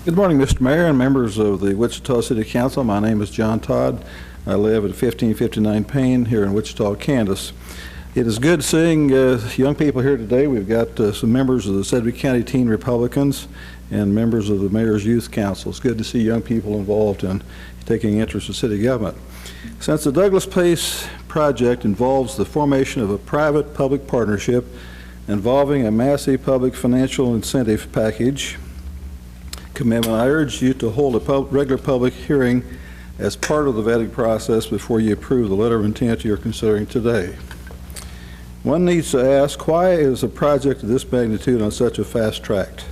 Good morning, Mr. Mayor and members of the Wichita City Council. My name is John Todd. I live at 1559 Payne here in Wichita, Kansas. It is good seeing young people here today. We've got some members of the Sedgwick County Teen Republicans and members of the Mayor's Youth Council. It's good to see young people involved in taking interest in city government. Since the Douglas Place project involves the formation of a private-public partnership involving a massive public financial incentive package commitment, I urge you to hold a regular public hearing as part of the vetting process before you approve the letter of intent you're considering today. One needs to ask, why is a project of this magnitude on such a fast track?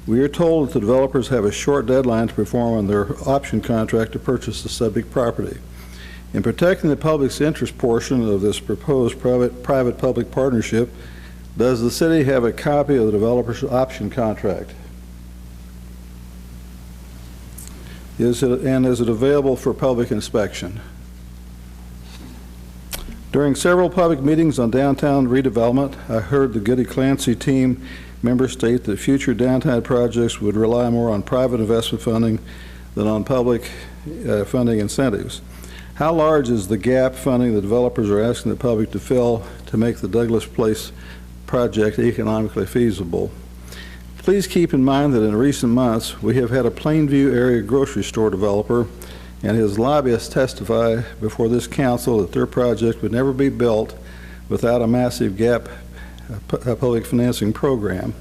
We are told that the developers have a short deadline to perform on their option contract to purchase the subject property. In protecting the public's interest portion of this proposed private-public partnership, does the city have a copy of the developer's option contract? Is it available for public inspection? During several public meetings on downtown redevelopment, I heard the Goody Clancy team members state that future downtown projects would rely more on private investment funding than on public funding incentives. How large is the gap funding the developers are asking the public to fill to make the Douglas Place project economically feasible? Please keep in mind that in recent months we have had a Plainview area grocery store developer and his lobbyists testify before this council that their project would never be built without a massive gap public financing program.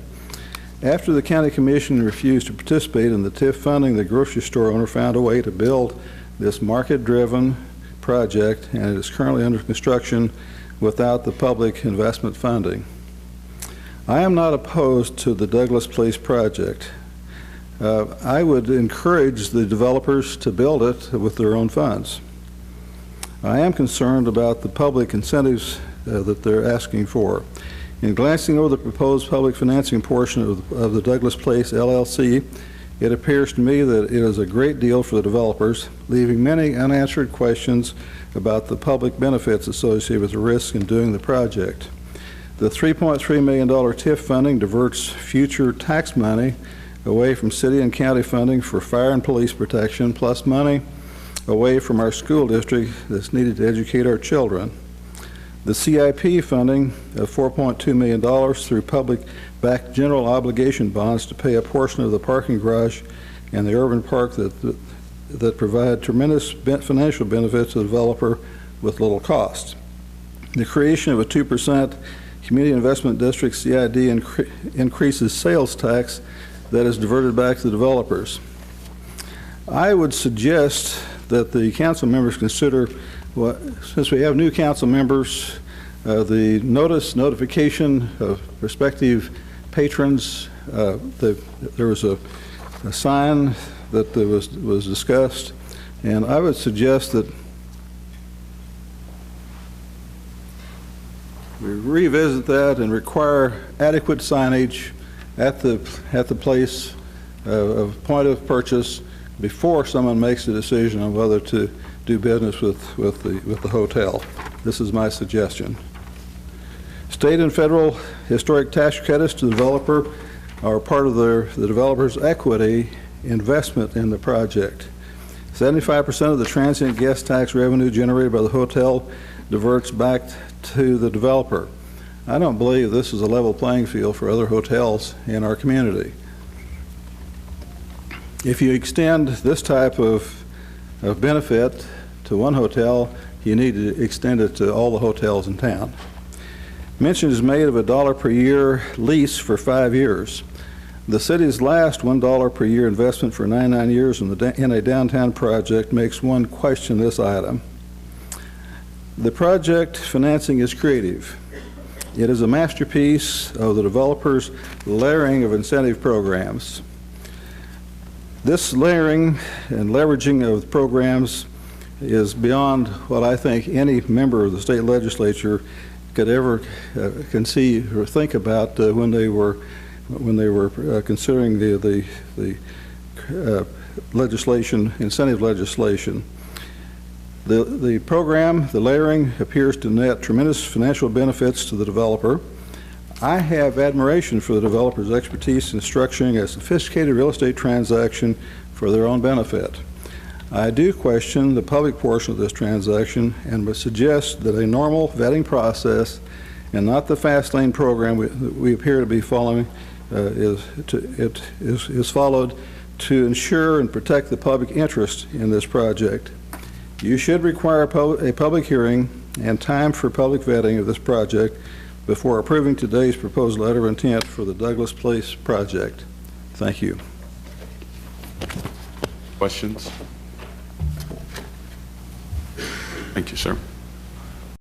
After the county commission refused to participate in the TIF funding, the grocery store owner found a way to build this market-driven project, and it is currently under construction without the public investment funding. I am not opposed to the Douglas Place project. I would encourage the developers to build it with their own funds. I am concerned about the public incentives that they're asking for. In glancing over the proposed public financing portion of the Douglas Place LLC, it appears to me that it is a great deal for the developers, leaving many unanswered questions about the public benefits associated with the risk in doing the project. The $3.3 million TIF funding diverts future tax money away from city and county funding for fire and police protection, plus money away from our school district that's needed to educate our children. The CIP funding of $4.2 million through public-backed general obligation bonds to pay a portion of the parking garage and the urban park that provide tremendous financial benefits to the developer with little cost. The creation of a 2% Community Investment District CID increases sales tax that is diverted back to the developers. I would suggest that the council members consider, since we have new council members, the notification of prospective patrons. There was a sign that was discussed, and I would suggest that we revisit that and require adequate signage at the place of point of purchase before someone makes a decision on whether to do business with the hotel. This is my suggestion. State and federal historic tax credits to the developer are part of the developer's equity investment in the project. 75% of the transient guest tax revenue generated by the hotel diverts back to the developer. I don't believe this is a level playing field for other hotels in our community. If you extend this type of benefit to one hotel, you need to extend it to all the hotels in town. Mention is made of $1 per year lease for 5 years. The city's last $1 per year investment for 99 years in a downtown project makes one question this item. The project financing is creative. It is a masterpiece of the developer's layering of incentive programs. This layering and leveraging of programs is beyond what I think any member of the state legislature could ever conceive or think about when they were considering the legislation, incentive legislation. The program, the layering, appears to net tremendous financial benefits to the developer. I have admiration for the developer's expertise in structuring a sophisticated real estate transaction for their own benefit. I do question the public portion of this transaction and would suggest that a normal vetting process and not the fast lane program we appear to be following is followed to ensure and protect the public interest in this project. You should require a public hearing and time for public vetting of this project before approving today's proposed letter of intent for the Douglas Place project. Thank you. Questions? Thank you, sir.